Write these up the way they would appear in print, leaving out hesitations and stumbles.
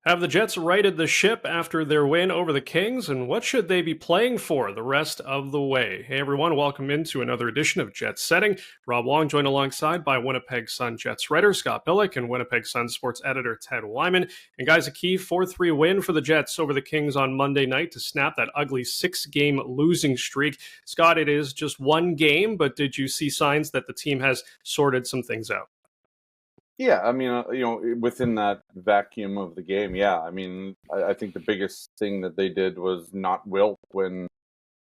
Have the Jets righted the ship after their win over the Kings, and what should they be playing for the rest of the way? Hey everyone, welcome into another edition of Jets Setting. Rob Wong joined alongside by Winnipeg Sun Jets writer Scott Billeck and Winnipeg Sun sports editor Ted Wyman. And guys, a key 4-3 win for the Jets over the Kings on Monday night to snap that ugly 6-game losing streak. Scott, it is just one game, but did you see signs that the team has sorted some things out? Yeah, I mean, within that vacuum of the game, yeah. I mean, I think the biggest thing that they did was not wilt when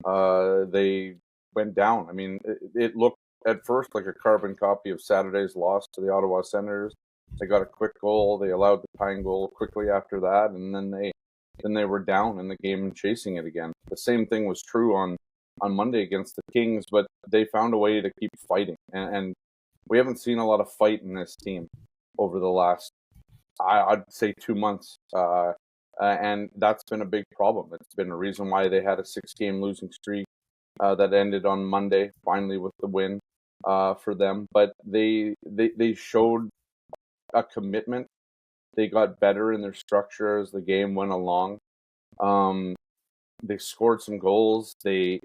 they went down. I mean, it looked at first like a carbon copy of Saturday's loss to the Ottawa Senators. They got a quick goal. They allowed the tying goal quickly after that, and then they were down in the game and chasing it again. The same thing was true on Monday against the Kings, but they found a way to keep fighting, and we haven't seen a lot of fight in this team over the last, I'd say, 2 months. And that's been a big problem. It's been a reason why they had a 6-game losing streak that ended on Monday, finally with the win for them. But they showed a commitment. They got better in their structure as the game went along. They scored some goals. They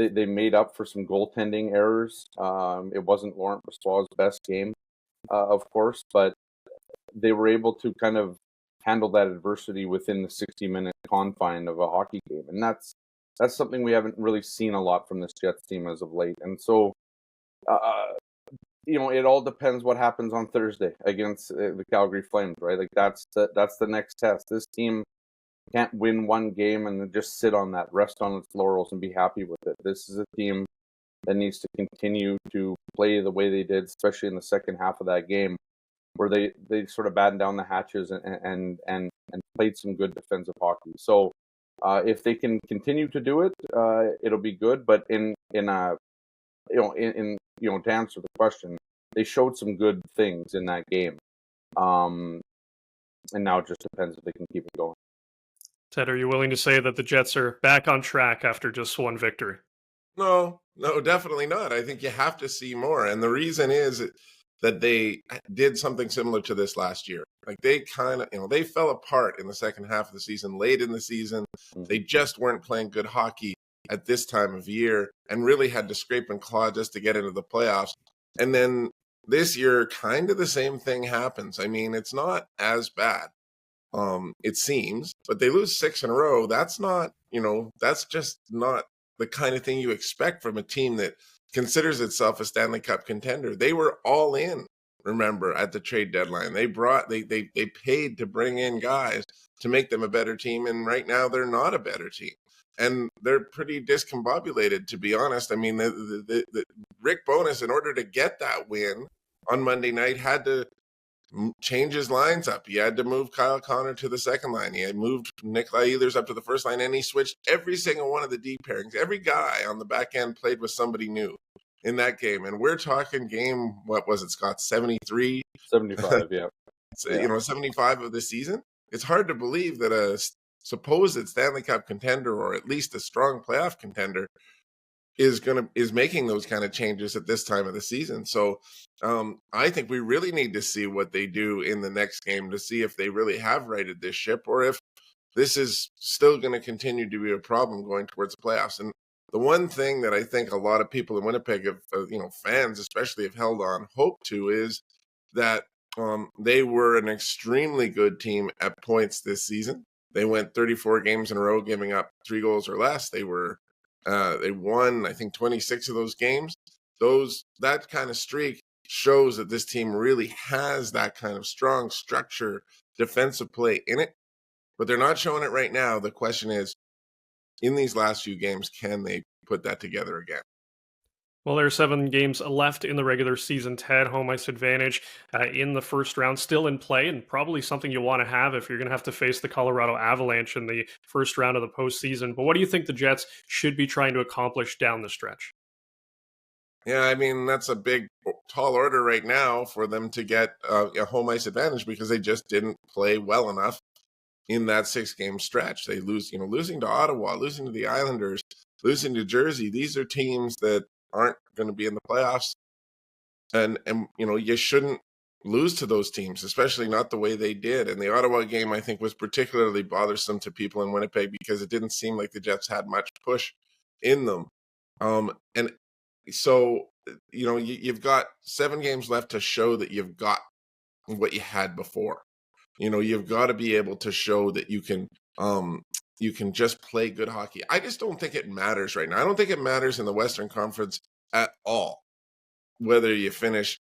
made up for some goaltending errors. It wasn't Laurent Brossoit's best game, of course, but they were able to kind of handle that adversity within the 60-minute confine of a hockey game. And that's something we haven't really seen a lot from this Jets team as of late. And so, it all depends what happens on Thursday against the Calgary Flames, right? Like that's the next test. This team can't win one game and then just sit on that, rest on its laurels and be happy with it. This is a team that needs to continue to play the way they did, especially in the second half of that game, where they sort of battened down the hatches and played some good defensive hockey. So if they can continue to do it, it'll be good. But to answer the question, they showed some good things in that game, and now it just depends if they can keep it going. Ted, are you willing to say that the Jets are back on track after just one victory? No, definitely not. I think you have to see more. And the reason is that they did something similar to this last year. Like they kind of, they fell apart in the second half of the season, late in the season. They just weren't playing good hockey at this time of year and really had to scrape and claw just to get into the playoffs. And then this year, kind of the same thing happens. I mean, it's not as bad. It seems, but they lose 6 in a row. That's not, that's just not the kind of thing you expect from a team that considers itself a Stanley Cup contender. They were all in, remember, at the trade deadline. They paid to bring in guys to make them a better team, and right now they're not a better team. And they're pretty discombobulated, to be honest. I mean, the Rick Bowness, in order to get that win on Monday night, had to change his lines up. He had to move Kyle Connor to the second line. He had moved Nikolai Ehlers up to the first line, and he switched every single one of the D pairings. Every guy on the back end played with somebody new in that game. And we're talking game, what was it, Scott, 73? 75, yeah. 75 of the season. It's hard to believe that a supposed Stanley Cup contender, or at least a strong playoff contender, is making those kind of changes at this time of the season. So I think we really need to see what they do in the next game to see if they really have righted this ship, or if this is still going to continue to be a problem going towards the playoffs. And the one thing that I think a lot of people in Winnipeg, fans especially, have held on hope to is that they were an extremely good team at points this season. They went 34 games in a row, giving up 3 goals or less. They won, I think, 26 of those games. That kind of streak shows that this team really has that kind of strong structure, defensive play in it. But they're not showing it right now. The question is, in these last few games, can they put that together again? Well, there are 7 games left in the regular season. Ted, home ice advantage in the first round, still in play, and probably something you want to have if you're going to have to face the Colorado Avalanche in the first round of the postseason. But what do you think the Jets should be trying to accomplish down the stretch? Yeah, I mean, that's a big, tall order right now for them to get a home ice advantage, because they just didn't play well enough in that 6-game stretch. They losing to Ottawa, losing to the Islanders, losing to Jersey. These are teams that aren't going to be in the playoffs, and you shouldn't lose to those teams, especially not the way they did. And the Ottawa game, I think, was particularly bothersome to people in Winnipeg because it didn't seem like the Jets had much push in them. And so, you've got 7 games left to show that you've got what you had before. You've got to be able to show that you can just play good hockey. I just don't think it matters right now. I don't think it matters in the Western Conference at all, whether you finish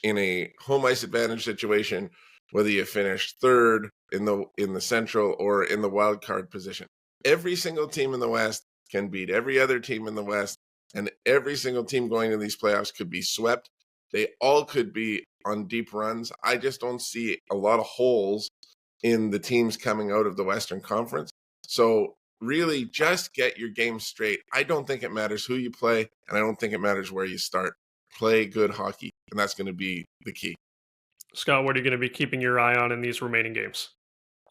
in a home ice advantage situation, whether you finish third in the Central or in the wild card position. Every single team in the West can beat every other team in the West, and every single team going to these playoffs could be swept. They all could be on deep runs. I just don't see a lot of holes in the teams coming out of the Western Conference. So really just get your game straight. I don't think it matters who you play, and I don't think it matters where you start. Play good hockey, and that's going to be the key. Scott, what are you going to be keeping your eye on in these remaining games?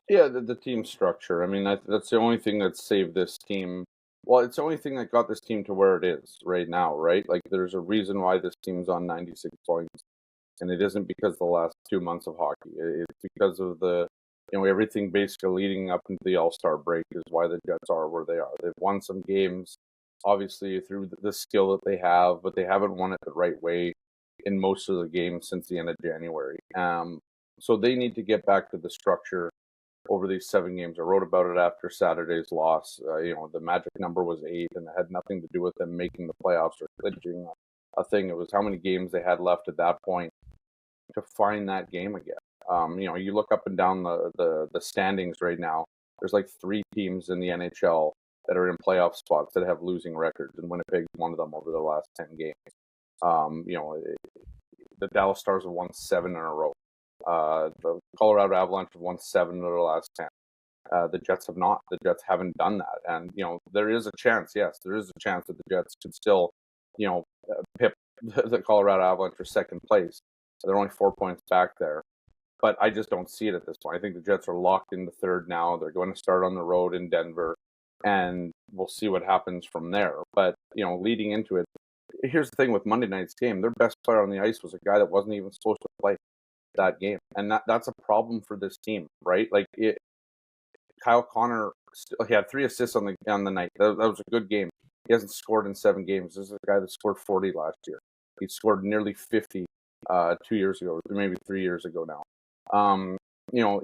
Yeah, the team structure. I mean, that's the only thing that saved this team. Well, it's the only thing that got this team to where it is right now, right? Like, there's a reason why this team's on 96 points, and it isn't because of the last 2 months of hockey. It's because of everything basically leading up into the All-Star break is why the Jets are where they are. They've won some games, obviously, through the skill that they have, but they haven't won it the right way in most of the games since the end of January. So they need to get back to the structure over these 7 games. I wrote about it after Saturday's loss. The magic number was 8, and it had nothing to do with them making the playoffs or clinching a thing. It was how many games they had left at that point to find that game again. You look up and down the standings right now. There's like 3 teams in the NHL that are in playoff spots that have losing records, and Winnipeg's one of them over the last 10 games. The Dallas Stars have won 7 in a row. The Colorado Avalanche have won 7 of the last 10. The Jets have not. The Jets haven't done that. And, there is a chance, yes, there is a chance that the Jets could still, pip the Colorado Avalanche for second place. They're only 4 points back there. But I just don't see it at this point. I think the Jets are locked in the third now. They're going to start on the road in Denver, and we'll see what happens from there. But, leading into it, here's the thing with Monday night's game. Their best player on the ice was a guy that wasn't even supposed to play that game. And that's a problem for this team, right? Like, Kyle Connor, he had 3 assists on the night. That was a good game. He hasn't scored in 7 games. This is a guy that scored 40 last year. He scored nearly 50 2 years ago, maybe 3 years ago now.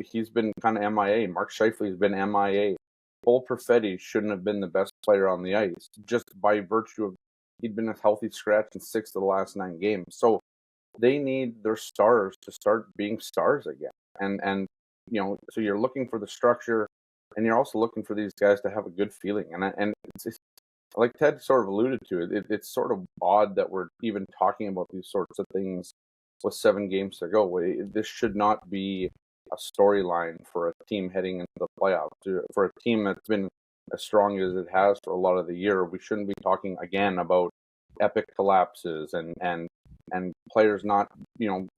He's been kind of MIA. Mark Scheifele's been MIA. Cole Perfetti shouldn't have been the best player on the ice, just by virtue of he'd been a healthy scratch in 6 of the last 9 games. So they need their stars to start being stars again. And so you're looking for the structure, and you're also looking for these guys to have a good feeling. And it's like Ted sort of alluded to it. It's sort of odd that we're even talking about these sorts of things with 7 games to go. This should not be a storyline for a team heading into the playoffs. For a team that's been as strong as it has for a lot of the year, we shouldn't be talking again about epic collapses and players not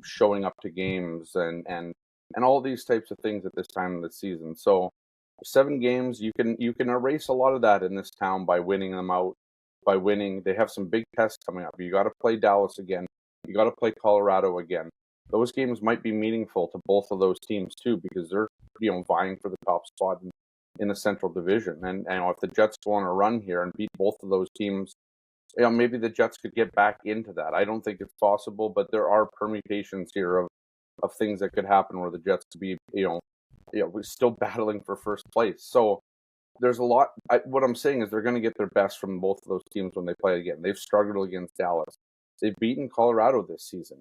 showing up to games and all these types of things at this time of the season. So 7 games, you can erase a lot of that in this town by winning them out. By winning, they have some big tests coming up. You got to play Dallas again. You got to play Colorado again. Those games might be meaningful to both of those teams too, because they're vying for the top spot in the Central Division. And if the Jets go on a run here and beat both of those teams, maybe the Jets could get back into that. I don't think it's possible, but there are permutations here of things that could happen where the Jets could be we're still battling for first place. So there's a lot. What I'm saying is they're going to get their best from both of those teams when they play again. They've struggled against Dallas. They've beaten Colorado this season.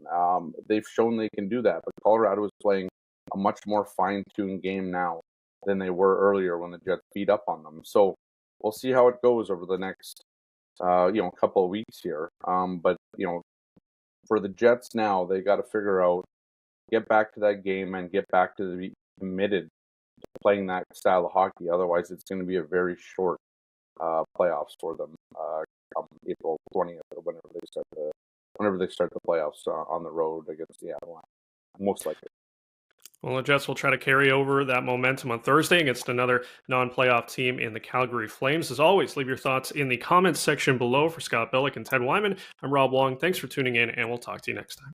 They've shown they can do that, but Colorado is playing a much more fine-tuned game now than they were earlier when the Jets beat up on them. So we'll see how it goes over the next couple of weeks here. But for the Jets now, they got to figure out, get back to that game and get back to the committed to playing that style of hockey. Otherwise, it's going to be a very short playoffs for them come April 20th or whenever they start the playoffs on the road against the Avalanche, most likely. Well, the Jets will try to carry over that momentum on Thursday against another non-playoff team in the Calgary Flames. As always, leave your thoughts in the comments section below. For Scott Billeck and Ted Wyman, I'm Rob Wong. Thanks for tuning in, and we'll talk to you next time.